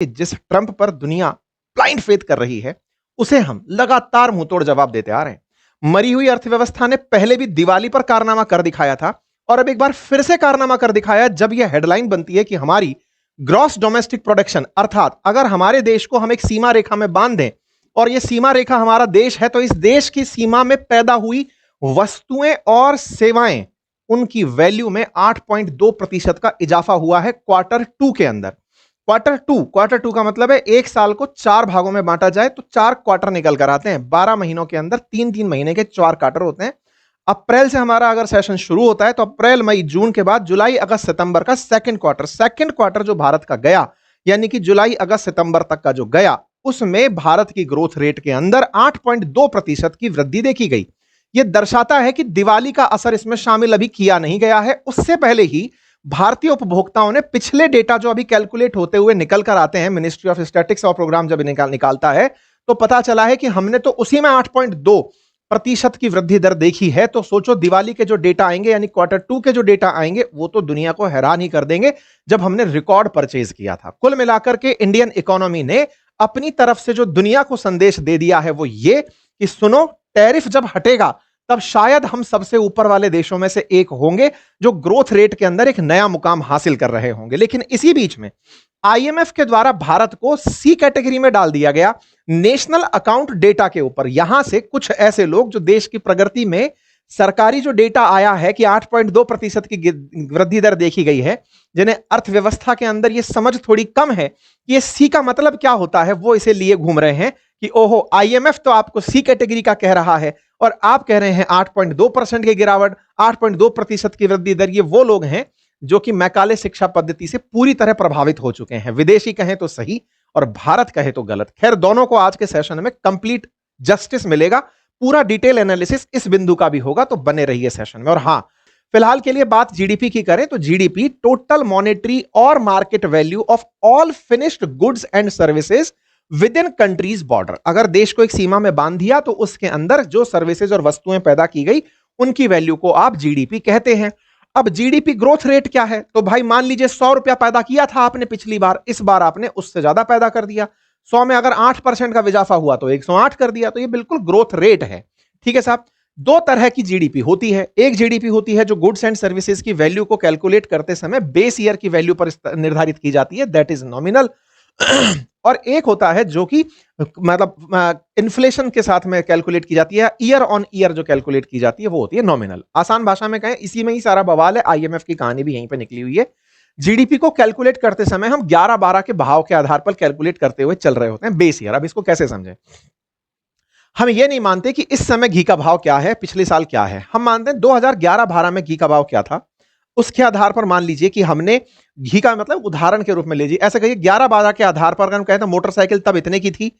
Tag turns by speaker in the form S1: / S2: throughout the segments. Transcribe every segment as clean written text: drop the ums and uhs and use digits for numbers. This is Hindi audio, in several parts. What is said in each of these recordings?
S1: जिस ट्रंप पर दुनिया ब्लाइंड फेथ कर रही है, उसे हम लगातार मुंहतोड़ जवाब देते आ रहे हैं। मरी हुई अर्थव्यवस्था ने पहले भी दिवाली पर कारनामा कर दिखाया था और अब एक बार फिर से कारनामा कर दिखाया जब यह हेडलाइन बनती है कि हमारी ग्रॉस डोमेस्टिक प्रोडक्शन, अर्थात अगर हमारे देश को हम एक सीमा रेखा में बांध दें और यह सीमा रेखा हमारा देश है, तो इस देश की सीमा में पैदा हुई वस्तुएं और सेवाएं, उनकी वैल्यू में 8.2% का इजाफा हुआ है क्वार्टर 2 के अंदर। क्वार्टर टू का मतलब है एक साल को 4 भागों में बांटा जाए तो 4 क्वार्टर निकल कर आते हैं। 12 महीनों के अंदर 3-3 महीने के 4 क्वार्टर होते हैं। अप्रैल से हमारा अगर सेशन शुरू होता है तो अप्रैल, मई, जून के बाद जुलाई, अगस्त, सितंबर का सेकंड क्वार्टर जो भारत का गया, यानी कि जुलाई, अगस्त, सितंबर तक का जो गया, उसमें भारत की ग्रोथ रेट के अंदर 8.2% की वृद्धि देखी गई। यह दर्शाता है कि दिवाली का असर इसमें शामिल अभी किया नहीं गया है। उससे पहले ही भारतीय उपभोक्ताओं ने पिछले डेटा जो अभी कैलकुलेट होते हुए निकल कर आते हैं, मिनिस्ट्री ऑफ स्टैटिस्टिक्स और प्रोग्राम जब निकालता है तो पता चला है कि हमने तो उसी में 8.2% की वृद्धि दर देखी है। तो सोचो दिवाली के जो डेटा आएंगे, यानी क्वार्टर 2 के जो डेटा आएंगे, वो तो दुनिया को हैरान ही कर देंगे जब हमने रिकॉर्ड परचेज किया था। कुल मिलाकर के इंडियन इकोनॉमी ने अपनी तरफ से जो दुनिया को संदेश दे दिया है वो ये कि सुनो, टैरिफ जब हटेगा तब शायद हम सबसे ऊपर वाले देशों में से एक होंगे जो ग्रोथ रेट के अंदर एक नया मुकाम हासिल कर रहे होंगे। लेकिन इसी बीच में आईएमएफ के द्वारा भारत को सी कैटेगरी में डाल दिया गया नेशनल अकाउंट डेटा के ऊपर। यहां से कुछ ऐसे लोग जो देश की प्रगति में सरकारी जो डेटा आया है कि 8.2% की वृद्धि दर देखी गई है, जिन्हें अर्थव्यवस्था के अंदर यह समझ थोड़ी कम है कि यह सी का मतलब क्या होता है, वो इसे लिए घूम रहे हैं कि ओहो, आईएमएफ तो आपको सी कैटेगरी का कह रहा है और आप कह रहे हैं 8.2% की गिरावट, 8.2% की वृद्धि दर। ये वो लोग हैं जो कि मैकाले शिक्षा पद्धति से पूरी तरह प्रभावित हो चुके हैं। विदेशी कहें तो सही और भारत कहे तो गलत। खैर, दोनों को आज के सेशन में कंप्लीट जस्टिस मिलेगा, पूरा डिटेल एनालिसिस इस बिंदु का भी होगा, तो बने रहिए सेशन में। और हां, फिलहाल के लिए बात जीडीपी की करें तो जीडीपी टोटल मॉनेटरी और market value of all finished goods and services with in countries border. अगर देश को एक सीमा में बांध दिया तो उसके अंदर जो सर्विसेज और वस्तुएं पैदा की गई उनकी वैल्यू को आप जीडीपी कहते हैं। अब जीडीपी ग्रोथ रेट क्या है? तो भाई मान लीजिए 100 रुपया पैदा किया था आपने पिछली बार, इस बार आपने उससे ज्यादा पैदा कर दिया। 100 में अगर 8% का इजाफा हुआ तो 108 कर दिया, तो ये बिल्कुल ग्रोथ रेट है। ठीक है साहब। दो तरह की जीडीपी होती है। एक जीडीपी होती है जो गुड्स एंड सर्विसेज की वैल्यू को कैलकुलेट करते समय बेस ईयर की वैल्यू पर निर्धारित की जाती है, दैट इज नॉमिनल। और एक होता है जो कि मतलब इन्फ्लेशन के साथ में कैलकुलेट की जाती है, ईयर ऑन ईयर जो कैलकुलेट की जाती है वो होती है नॉमिनल। आसान भाषा में कहें, इसी में ही सारा बवाल है। आईएमएफ की कहानी भी यहीं पे निकली हुई है। जीडीपी को कैलकुलेट करते समय हम 11-12 के भाव के आधार पर कैलकुलेट करते हुए चल रहे होते हैं, बेस ईयर। अब इसको कैसे समझें? हम ये नहीं मानते कि इस समय घी का भाव क्या है, पिछले साल क्या है। हम मानते हैं 2011-12 में घी का भाव क्या था, उसके आधार पर मान लीजिए कि हमने घी का मतलब उदाहरण के रूप में लीजिए, ऐसा कहिए 11-12 के आधार पर अगर हम कहें तो मोटरसाइकिल तब इतने की थी,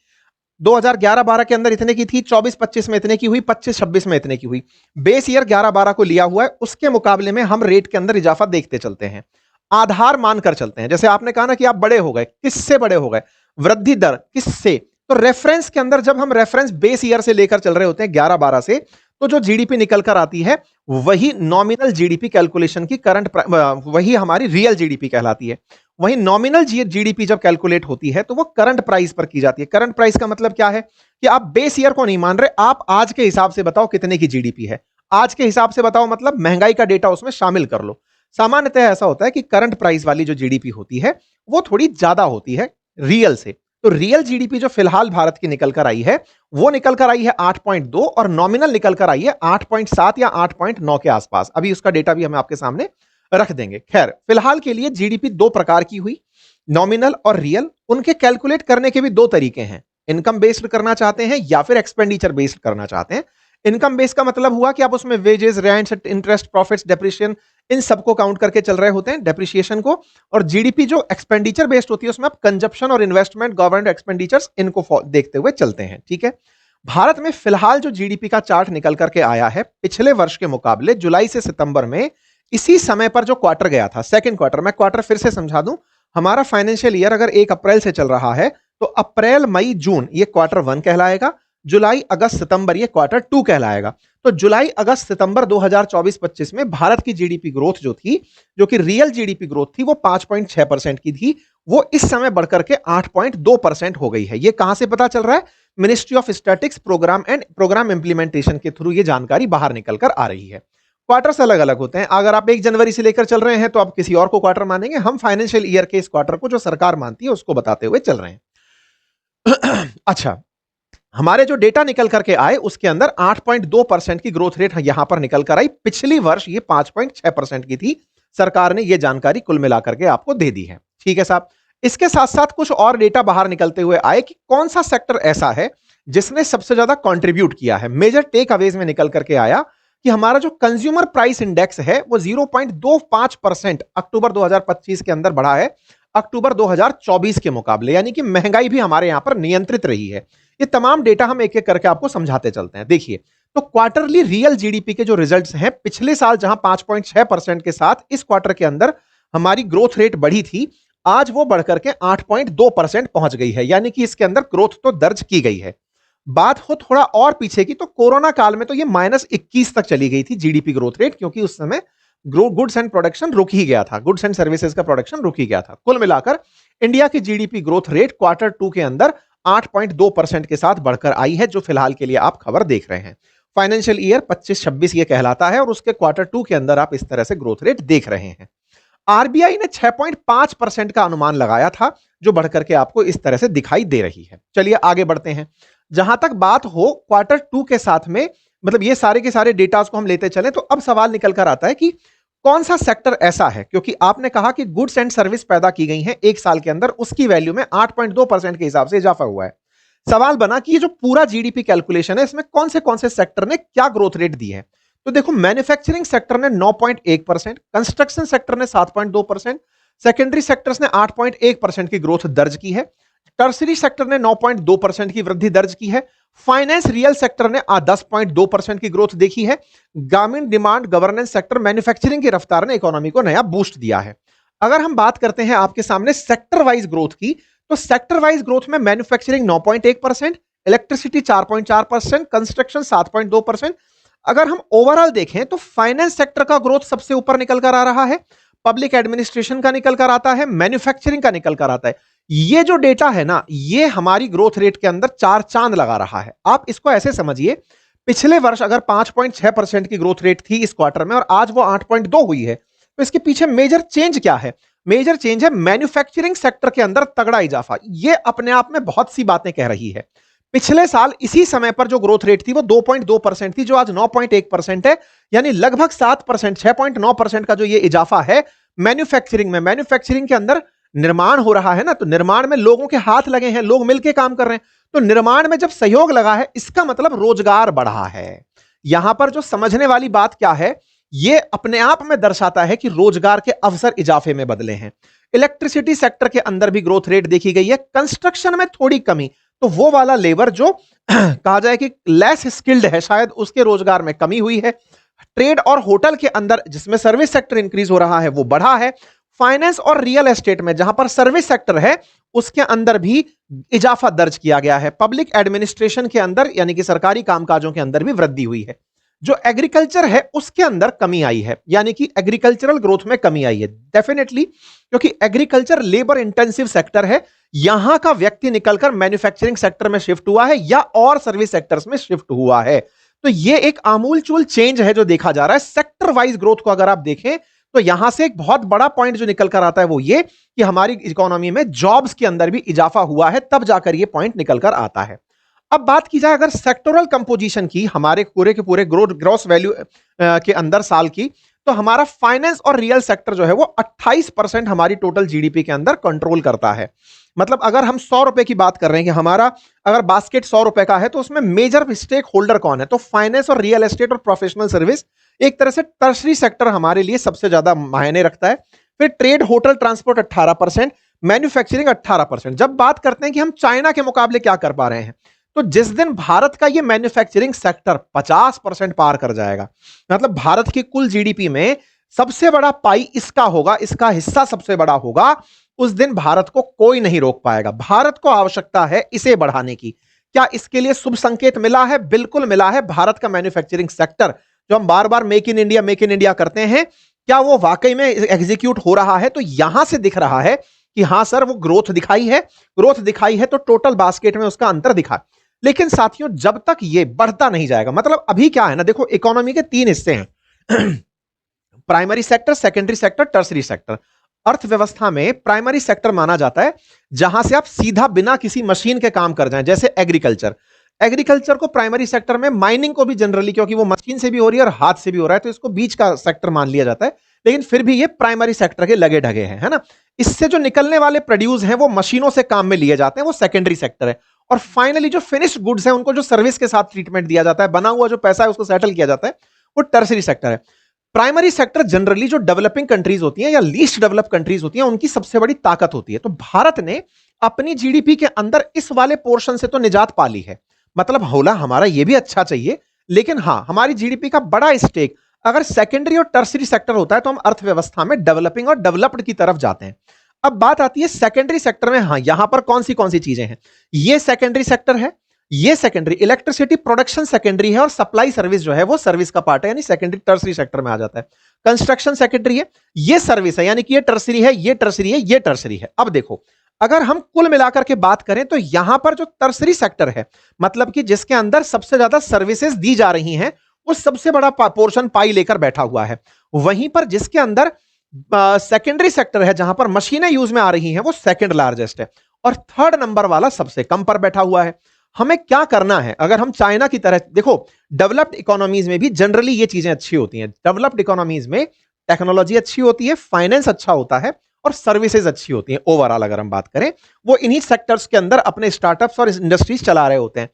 S1: 2011-12 के अंदर इतने की थी, 24-25 में इतने की हुई, 25-26 में इतने की हुई। बेस ईयर 11-12 को लिया हुआ है, उसके मुकाबले में हम रेट के अंदर इजाफा देखते चलते हैं, आधार मानकर चलते हैं। जैसे आपने कहा ना कि आप बड़े हो गए, किससे बड़े हो गए? वृद्धि दर किससे? तो रेफरेंस के अंदर जब हम रेफरेंस बेस ईयर से लेकर चल रहे होते हैं 11-12 से, तो जो जीडीपी निकल कर आती है वही नॉमिनल जीडीपी कैलकुलेशन की करंट, वही हमारी रियल जीडीपी कहलाती है। वही नॉमिनल जीडीपी जब कैलकुलेट होती है तो वो करंट प्राइस पर की जाती है। करंट प्राइस का मतलब क्या है कि आप बेस ईयर को नहीं मान रहे, आप आज के हिसाब से बताओ कितने की जीडीपी है। आज के हिसाब से बताओ मतलब महंगाई का डेटा उसमें शामिल कर लो। सामान्यतः ऐसा होता है कि करंट प्राइस वाली जो जीडीपी होती है वो थोड़ी ज्यादा होती है रियल से। तो रियल जीडीपी जो फिलहाल भारत की निकल कर आई है वो निकल कर आई है 8.2 और नॉमिनल निकल कर आई है 8.7 या 8.9 के आसपास। अभी उसका डेटा भी हम आपके सामने रख देंगे। खैर, फिलहाल के लिए जीडीपी दो प्रकार की हुई, नॉमिनल और रियल। उनके कैलकुलेट करने के भी दो तरीके हैं, इनकम बेस्ड करना चाहते हैं या फिर एक्सपेंडिचर बेस्ड करना चाहते हैं। इनकम बेस्ड का मतलब हुआ कि आप उसमें wages, rents, interest, profits, depreciation, इन सबको काउंट करके चल रहे होते हैं, डेप्रिसिएशन को। और जीडीपी जो एक्सपेंडिचर बेस्ड होती है उसमें आप कंजप्शन और इन्वेस्टमेंट, गवर्नमेंट एक्सपेंडिचर्स, इनको देखते हुए चलते हैं। ठीक है। भारत में फिलहाल जो जीडीपी का चार्ट निकल करके आया है पिछले वर्ष के मुकाबले जुलाई से सितंबर में, इसी समय पर जो क्वार्टर गया था, सेकंड क्वार्टर, मैं क्वार्टर फिर से समझा दूं, हमारा फाइनेंशियल ईयर अगर 1 अप्रैल से चल रहा है तो अप्रैल, मई, जून ये क्वार्टर 1 कहलाएगा, जुलाई अगस्त सितंबर ये क्वार्टर टू कहलाएगा। तो जुलाई अगस्त सितंबर 2024-25 में भारत की जीडीपी ग्रोथ जो थी, जो कि रियल जीडीपी ग्रोथ थी, वो 5.6% की थी, वो इस समय बढ़कर के 8.2% हो गई है। ये कहां से पता चल रहा है? Ministry of statistics program and program implementation के थ्रू ये जानकारी बाहर निकल कर आ रही है। क्वार्टर्स अलग अलग होते हैं। अगर आप 1 जनवरी से लेकर चल रहे हैं तो आप किसी और को क्वार्टर मानेंगे, हम फाइनेंशियल ईयर के इस क्वार्टर को जो सरकार मानती है उसको बताते हुए चल रहे हैं। अच्छा, हमारे जो डेटा निकल करके आए उसके अंदर 8.2% की ग्रोथ रेट यहां पर निकल कर आई। पिछली वर्ष ये 5.6% की थी। सरकार ने ये जानकारी कुल मिलाकर के आपको दे दी है। ठीक है साहब। इसके साथ साथ कुछ और डेटा बाहर निकलते हुए आए कि कौन सा सेक्टर ऐसा है जिसने सबसे ज्यादा कंट्रीब्यूट किया है। मेजर टेक अवेज में निकल करके आया कि हमारा जो कंज्यूमर प्राइस इंडेक्स है वो 0.25% अक्टूबर 2025 के अंदर बढ़ा है अक्टूबर 2024 के मुकाबले, यानी कि महंगाई भी हमारे यहां पर नियंत्रित रही है। ये तमाम डेटा हम एक एक करके आपको समझाते चलते हैं। देखिए, तो क्वार्टरली रियल जीडीपी के जो रिजल्ट्स हैं, पिछले साल जहां 5.6% के साथ इस क्वार्टर के अंदर हमारी ग्रोथ रेट बढ़ी थी, आज वो बढ़कर के 8.2% पहुंच गई है, यानी कि इसके अंदर ग्रोथ तो दर्ज की गई है। बात हो थोड़ा और पीछे की, तो कोरोना काल में तो ये -21 तक चली गई थी जीडीपी ग्रोथ रेट, क्योंकि उस समय गुड्स एंड प्रोडक्शन रुक ही गया था, गुड्स एंड सर्विसेज का प्रोडक्शन रुक ही गया था। कुल मिलाकर इंडिया की GDP growth rate quarter two के अंदर 8.2% के साथ बढ़कर आई है, जो फिलहाल के लिए आप खबर देख रहे हैं। फाइनेंशियल ईयर 25-26 ये कहलाता है और उसके क्वार्टर टू के अंदर आप इस तरह से ग्रोथ रेट देख रहे हैं। आरबीआई ने 6.5% का अनुमान लगाया था, जो बढ़कर के आपको इस तरह से दिखाई दे रही है। चलिए आगे बढ़ते हैं। जहां तक बात हो क्वार्टर टू के साथ में, मतलब ये सारे के सारे डेटास को हम लेते चले, तो अब सवाल निकल कर आता है कि कौन सा सेक्टर ऐसा है, क्योंकि आपने कहा कि गुड्स एंड सर्विस पैदा की गई हैं एक साल के अंदर, उसकी वैल्यू में 8.2% के हिसाब से इजाफा हुआ है। सवाल बना कि ये जो पूरा जीडीपी कैलकुलेशन है, इसमें कौन से सेक्टर ने क्या ग्रोथ रेट दी है। तो देखो, मैन्युफैक्चरिंग सेक्टर ने 9.1%, कंस्ट्रक्शन सेक्टर ने 7.2%, सेकेंडरी सेक्टर्स ने 8.1% की ग्रोथ दर्ज की है, टर्सरी सेक्टर ने 9.2% की वृद्धि दर्ज की है, फाइनेंस रियल सेक्टर ने 10.2% की ग्रोथ देखी है, ग्रामीण डिमांड गवर्नेंस सेक्टर मैन्युफैक्चरिंग की रफ्तार ने इकोनॉमी को नया बूस्ट दिया है। अगर हम बात करते हैं आपके सामने सेक्टर वाइज ग्रोथ की, तो सेक्टर वाइज ग्रोथ में मैन्युफैक्चरिंग 9.1%, इलेक्ट्रिसिटी 4.4%, कंस्ट्रक्शन 7.2%। अगर हम ओवरऑल देखें तो फाइनेंस सेक्टर का ग्रोथ सबसे ऊपर निकल कर आ रहा है, पब्लिक एडमिनिस्ट्रेशन का निकल कर आता है, मैन्युफैक्चरिंग का निकल कर आता है। ये जो डेटा है ना, ये हमारी ग्रोथ रेट के अंदर चार चांद लगा रहा है। आप इसको ऐसे समझिए, पिछले वर्ष अगर 5.6% की ग्रोथ रेट थी इस क्वार्टर में और आज वो 8.2 हुई है, तो इसके पीछे मेजर चेंज क्या है? मेजर चेंज है मैन्युफैक्चरिंग सेक्टर के अंदर तगड़ा इजाफा। ये अपने आप में बहुत सी बातें कह रही है। पिछले साल इसी समय पर जो ग्रोथ रेट थी वो 2.2% थी, जो आज 9.1% है, यानी लगभग 7%, 6.9% का जो ये इजाफा है मैन्युफैक्चरिंग में। मैन्युफैक्चरिंग के अंदर निर्माण हो रहा है ना, तो निर्माण में लोगों के हाथ लगे हैं, लोग मिलकर काम कर रहे हैं, तो निर्माण में जब सहयोग लगा है, इसका मतलब रोजगार बढ़ा है। यहां पर जो समझने वाली बात क्या है, ये अपने आप में दर्शाता है कि रोजगार के अवसर इजाफे में बदले हैं। इलेक्ट्रिसिटी सेक्टर के अंदर भी ग्रोथ रेट देखी गई है, कंस्ट्रक्शन में थोड़ी कमी, तो वो वाला लेबर जो कहा जाए कि लेस स्किल्ड है, शायद उसके रोजगार में कमी हुई है। ट्रेड और होटल के अंदर जिसमें सर्विस सेक्टर इंक्रीज हो रहा है वो बढ़ा है। फाइनेंस और रियल एस्टेट में जहां पर सर्विस सेक्टर है उसके अंदर भी इजाफा दर्ज किया गया है। पब्लिक एडमिनिस्ट्रेशन के अंदर यानी कि सरकारी कामकाजों के अंदर भी वृद्धि हुई है। जो एग्रीकल्चर है उसके अंदर कमी आई है, यानी कि एग्रीकल्चरल ग्रोथ में कमी आई है डेफिनेटली, क्योंकि एग्रीकल्चर लेबर इंटेंसिव सेक्टर है। यहां का व्यक्ति निकलकर मैन्युफैक्चरिंग सेक्टर में शिफ्ट हुआ है या और सर्विस सेक्टर्स में शिफ्ट हुआ है। तो ये एक आमूलचूल चेंज है जो देखा जा रहा है। सेक्टर वाइज ग्रोथ को अगर आप देखें तो यहां से एक बहुत बड़ा पॉइंट जो निकल कर आता है वो ये कि हमारी इकोनॉमी में जॉब्स के अंदर भी इजाफा हुआ है, तब जाकर ये पॉइंट निकल कर आता है। अब बात की जाए अगर सेक्टोरल कंपोजिशन की, हमारे पूरे के पूरे ग्रॉस वैल्यू के अंदर साल की, तो हमारा फाइनेंस और रियल सेक्टर जो है वो 28% हमारी टोटल जीडीपी के अंदर कंट्रोल करता है। मतलब अगर हम 100 रुपए की बात कर रहे हैं कि हमारा अगर बास्केट 100 रुपए का है, तो उसमें मेजर स्टेक होल्डर कौन है? तो फाइनेंस और रियल एस्टेट और प्रोफेशनल सर्विस, एक तरह से टर्सरी सेक्टर हमारे लिए सबसे ज्यादा मायने रखता है। फिर ट्रेड, होटल, ट्रांसपोर्ट 18%, मैन्युफैक्चरिंग 18%। जब बात करते हैं कि हम चाइना के मुकाबले क्या कर पा रहे हैं, तो जिस दिन भारत का ये मैन्युफैक्चरिंग सेक्टर 50% पार कर जाएगा, मतलब भारत की कुल जीडीपी में सबसे बड़ा पाई इसका होगा, इसका हिस्सा सबसे बड़ा होगा, उस दिन भारत को कोई नहीं रोक पाएगा। भारत को आवश्यकता है इसे बढ़ाने की। क्या इसके लिए शुभ संकेत मिला है? बिल्कुल मिला है। भारत का मैन्युफैक्चरिंग सेक्टर जो हम बार बार मेक इन इंडिया करते हैं, क्या वो वाकई में एग्जीक्यूट हो रहा है? तो यहां से दिख रहा है कि हां सर, वो ग्रोथ दिखाई है तो टोटल बास्केट में उसका अंतर दिखा। लेकिन साथियों, जब तक ये बढ़ता नहीं जाएगा, मतलब अभी क्या है ना, देखो इकोनॉमी के 3 हिस्से हैं primary sector, secondary sector, tertiary sector. अर्थव्यवस्था में प्राइमरी सेक्टर माना जाता है जहां से आप सीधा बिना किसी मशीन के काम कर जाएं, जैसे एग्रीकल्चर को प्राइमरी सेक्टर में, माइनिंग को भी जनरली, क्योंकि वो मशीन से भी हो रही है और हाथ से भी हो रहा है, तो इसको बीच का सेक्टर मान लिया जाता है, लेकिन फिर भी ये प्राइमरी सेक्टर के लगे ढगे हैं, है ना। इससे जो निकलने वाले प्रोड्यूस हैं वो मशीनों से काम में लिए जाते हैं, वो सेकेंडरी सेक्टर है। और फाइनली जो फिनिश्ड गुड्स हैं उनको जो सर्विस के साथ ट्रीटमेंट दिया जाता है, बना हुआ जो पैसा है उसको सेटल किया जाता है, वो टर्सरी सेक्टर है। प्राइमरी सेक्टर जनरली जो डेवलपिंग कंट्रीज होती हैं या लीस्ट डेवलप कंट्रीज होती हैं, उनकी सबसे बड़ी ताकत होती है। तो भारत ने अपनी जीडीपी के अंदर इस वाले पोर्शन से तो निजात पा ली है। मतलब होला हमारा ये भी अच्छा चाहिए, लेकिन हां, हमारी जीडीपी का बड़ा स्टेक अगर सेकेंडरी और टर्सरी सेक्टर होता है तो हम अर्थव्यवस्था में डेवलपिंग और डेवलप्ड की तरफ जाते हैं। अब बात आती है सेकेंडरी सेक्टर में, हां यहां पर कौन सी चीजें हैं। ये सेकेंडरी सेक्टर है, ये सेकेंडरी इलेक्ट्रिसिटी प्रोडक्शन सेकेंडरी है, और सप्लाई सर्विस जो है वो सर्विस का पार्ट है, यानी सेकेंडरी टर्सरी सेक्टर में आ जाता है। कंस्ट्रक्शन सेकेंडरी है, ये सर्विस है, यानी कि ये टर्सरी है, ये टर्सरी है, ये टर्सरी है। अब देखो, अगर हम कुल मिलाकर के बात करें तो यहां पर जो टर्सरी सेक्टर है, मतलब कि जिसके अंदर सबसे ज्यादा सर्विसेज दी जा रही हैं, वो सबसे बड़ा पोर्शन पाई लेकर बैठा हुआ है। वहीं पर जिसके अंदर सेकेंडरी सेक्टर है, जहां पर मशीनें यूज में आ रही हैं, वो सेकंड लार्जेस्ट है, और थर्ड नंबर वाला सबसे कम पर बैठा हुआ है। हमें क्या करना है? अगर हम चाइना की तरह, देखो डेवलप्ड इकोनॉमीज में भी जनरली ये चीजें अच्छी होती हैं। डेवलप्ड इकोनॉमीज में टेक्नोलॉजी अच्छी होती है, फाइनेंस अच्छा होता है, और सर्विसेज अच्छी होती हैं। ओवरऑल अगर हम बात करें, वो इन्हीं सेक्टर्स के अंदर अपने स्टार्टअप्स और इंडस्ट्रीज चला रहे होते हैं।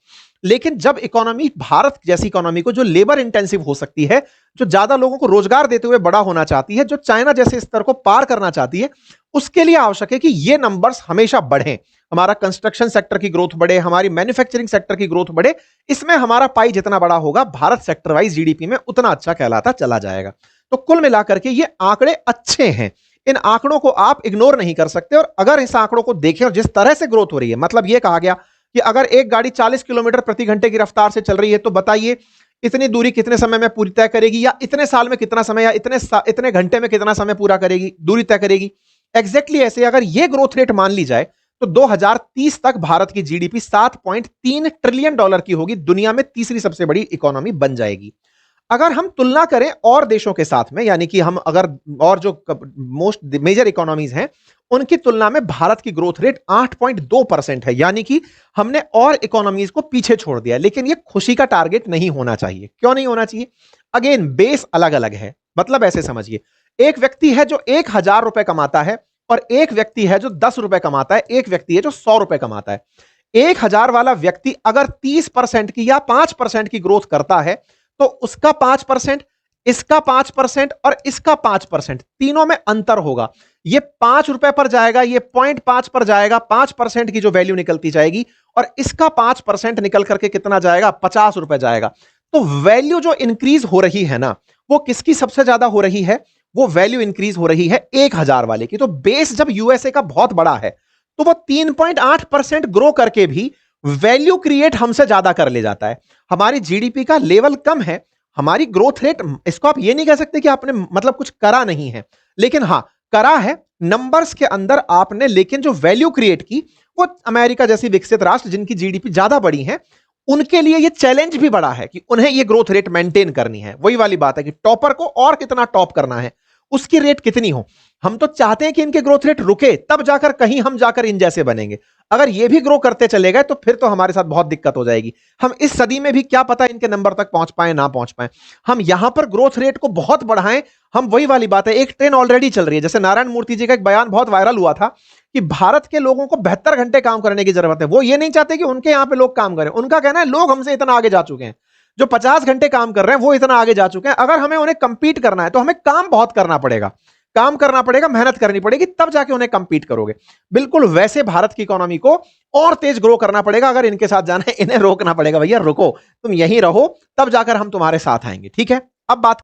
S1: लेकिन जब इकोनॉमी, भारत जैसी इकोनॉमी को जो लेबर इंटेंसिव हो सकती है, जो ज्यादा लोगों को रोजगार देते हुए बड़ा होना चाहती है, जो चाइना जैसे स्तर को पार करना चाहती है, उसके लिए आवश्यक है कि ये नंबर्स हमेशा बढ़ें। हमारा कंस्ट्रक्शन सेक्टर की ग्रोथ बढ़े, हमारी मैन्युफैक्चरिंग सेक्टर की ग्रोथ बढ़े। इसमें हमारा पाई जितना बड़ा होगा, भारत सेक्टर वाइज जीडीपी में उतना अच्छा कहलाता चला जाएगा। तो कुल मिलाकर के ये आंकड़े अच्छे हैं, इन आंकड़ों को आप इग्नोर नहीं कर सकते। और अगर इस आंकड़ों को देखें और जिस तरह से ग्रोथ हो रही है, मतलब ये कहा गया कि अगर एक गाड़ी 40 किलोमीटर प्रति घंटे की रफ्तार से चल रही है, तो बताइए इतनी दूरी कितने समय में पूरी तय करेगी, या इतने साल में कितना समय, या इतने घंटे में कितना समय पूरा करेगी, दूरी तय करेगी। एग्जैक्टली ऐसे अगर ये ग्रोथ रेट मान ली जाए तो 2030 तक भारत की जीडीपी 7.3 ट्रिलियन डॉलर की होगी, दुनिया में तीसरी सबसे बड़ी इकोनॉमी बन जाएगी। अगर हम तुलना करें और देशों के साथ में, यानी कि हम अगर और जो मोस्ट मेजर इकोनॉमीज हैं उनकी तुलना में, भारत की ग्रोथ रेट 8.2% है, यानी कि हमने और इकोनॉमीज को पीछे छोड़ दिया। लेकिन यह खुशी का टारगेट नहीं होना चाहिए। क्यों नहीं होना चाहिए? अगेन बेस अलग अलग है। मतलब ऐसे समझिए, एक व्यक्ति है जो 1,000 रुपए कमाता है, और एक व्यक्ति है जो 10 रुपए कमाता है, एक व्यक्ति है जो 100 रुपए कमाता है। 1,000 वाला व्यक्ति अगर 30% की या 5% की ग्रोथ करता है, तो उसका 5%, इसका 5% और इसका 5%, तीनों में अंतर होगा। ये 5 रुपए पर जाएगा, ये 0.5 पर जाएगा, 5% की जो वैल्यू निकलती जाएगी, और इसका 5% निकल करके कितना जाएगा? 50 रुपए जाएगा। तो वैल्यू जो इंक्रीज हो रही है ना, वो किसकी सबसे ज्यादा हो रही है? वो वैल्यू इंक्रीज हो रही है 1,000 वाले की। तो बेस जब यूएसए का बहुत बड़ा है, तो वो 3.8% ग्रो करके भी वैल्यू क्रिएट हमसे ज्यादा कर ले जाता है। हमारी जीडीपी का लेवल कम है, हमारी ग्रोथ रेट, इसको आप ये नहीं कह सकते कि आपने मतलब कुछ करा नहीं है, लेकिन हां करा है नंबर्स के अंदर आपने। लेकिन जो वैल्यू क्रिएट की, वो अमेरिका जैसी विकसित राष्ट्र जिनकी जीडीपी ज्यादा बड़ी है, उनके लिए ये चैलेंज भी बड़ा है कि उन्हें ये ग्रोथ रेट मेंटेन करनी है। वही वाली बात है कि टॉपर को और कितना टॉप करना है, उसकी रेट कितनी हो। हम तो चाहते हैं कि इनके ग्रोथ रेट रुके, तब जाकर कहीं हम जाकर इन जैसे बनेंगे। अगर ये भी ग्रो करते चले गए तो फिर तो हमारे साथ बहुत दिक्कत हो जाएगी। हम इस सदी में भी क्या पता इनके नंबर तक पहुंच पाए ना पहुंच पाए। हम यहां पर ग्रोथ रेट को बहुत बढ़ाएं। हम वही वाली बात है, एक ट्रेंड ऑलरेडी चल रही है। जैसे नारायण मूर्ति जी का एक बयान बहुत वायरल हुआ था कि भारत के लोगों को 72 घंटे काम करने की जरूरत है। वो ये नहीं चाहते कि उनके यहां पे लोग काम करें। उनका कहना है लोग हमसे इतना आगे जा चुके हैं, जो 50 घंटे काम कर रहे हैं वो इतना आगे जा चुके हैं। अगर हमें उन्हें कंपीट करना है तो हमें काम बहुत करना पड़ेगा, काम करना पड़ेगा, मेहनत करनी पड़ेगी, तब जाके उन्हें कंपीट करोगे। बिल्कुल वैसे भारत की इकोनॉमी को और तेज ग्रो करना पड़ेगा। अगर इनके साथ जाना है, इन्हें रोकना पड़ेगा, भैया रुको, तुम यहीं रहो, तब जाकर हम तुम्हारे साथ आएंगे। ठीक है, अब बात